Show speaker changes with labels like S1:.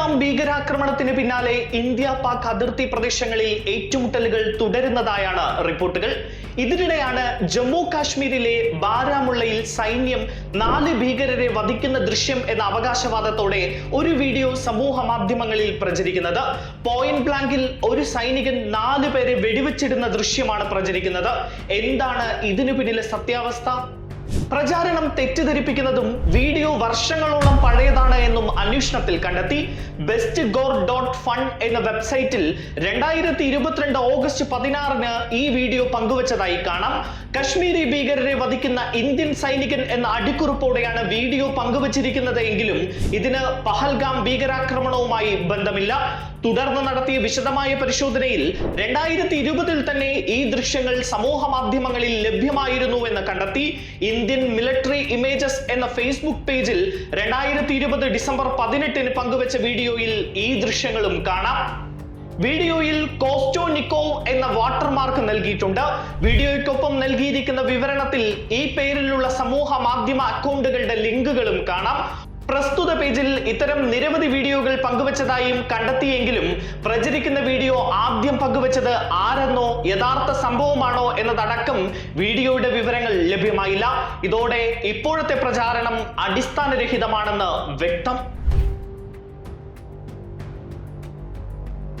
S1: പഹൽഗാം ഭീകരാക്രമണത്തിന് പിന്നാലെ ഇന്ത്യ പാക് അതിർത്തി പ്രദേശങ്ങളിൽ ഏറ്റുമുട്ടലുകൾ തുടരുന്നതായാണ് റിപ്പോർട്ടുകൾ. ഇതിനിടെയാണ് ജമ്മു കാശ്മീരിലെ ബാരാമുള്ളയിൽ സൈന്യം 4 ഭീകരരെ വധിക്കുന്ന ദൃശ്യം എന്ന അവകാശവാദത്തോടെ ഒരു വീഡിയോ സമൂഹ മാധ്യമങ്ങളിൽ പ്രചരിക്കുന്നത്. പോയിന്റ് ബ്ലാങ്കിൽ ഒരു സൈനികൻ 4 പേരെ വെടിവെച്ചിടുന്ന ദൃശ്യമാണ് പ്രചരിക്കുന്നത്. എന്താണ് ഇതിനു പിന്നിലെ സത്യാവസ്ഥ? പ്രചാരണം തെറ്റിദ്ധരിപ്പിക്കുന്നതും വീഡിയോ വർഷങ്ങളോളം പഴയതാണ് എന്നും അന്വേഷണത്തിൽ കണ്ടെത്തി. bestgore.fun എന്ന വെബ്സൈറ്റിൽ 2022 ഓഗസ്റ്റ് 16 ഈ വീഡിയോ പങ്കുവച്ചതായി കാണാം. കശ്മീരി ഭീകരരെ വധിക്കുന്ന ഇന്ത്യൻ സൈനികൻ എന്ന അടിക്കുറിപ്പോടെയാണ് വീഡിയോ പങ്കുവച്ചിരിക്കുന്നത് എങ്കിലും ഇതിന് പഹൽഗാം ഭീകരാക്രമണവുമായി ബന്ധമില്ല. തുടർന്ന് നടത്തിയ വിശദമായ പരിശോധനയിൽ 2020 തന്നെ ഈ ദൃശ്യങ്ങൾ സമൂഹ മാധ്യമങ്ങളിൽ ലഭ്യമായിരുന്നു എന്ന് കണ്ടെത്തി. ഇന്ത്യൻ മിലിറ്ററി ഇമേജസ് എന്ന ഫേസ്ബുക്ക് പേജിൽ 2020 ഡിസംബർ 18 പങ്കുവച്ച വീഡിയോയിൽ ഈ ദൃശ്യങ്ങളും കാണാം. വീഡിയോയിൽ കോസ്റ്റോനിക്കോവ് എന്ന വാട്ടർമാർക്ക് നൽകിയിട്ടുണ്ട്. വീഡിയോയ്ക്കൊപ്പം നൽകിയിരിക്കുന്ന വിവരണത്തിൽ ഈ പേരിലുള്ള സമൂഹ മാധ്യമ അക്കൗണ്ടുകളുടെ ലിങ്കുകളും കാണാം. പ്രസ്തുത പേജിൽ ഇത്തരം നിരവധി വീഡിയോകൾ പങ്കുവച്ചതായും കണ്ടെത്തിയെങ്കിലും പ്രചരിക്കുന്ന വീഡിയോ ആദ്യം പങ്കുവച്ചത് ആരെന്നോ യഥാർത്ഥ സംഭവമാണോ എന്നതടക്കം വീഡിയോയുടെ വിവരങ്ങൾ ലഭ്യമായില്ല. ഇതോടെ ഇപ്പോഴത്തെ പ്രചാരണം അടിസ്ഥാനരഹിതമാണെന്ന് വ്യക്തം.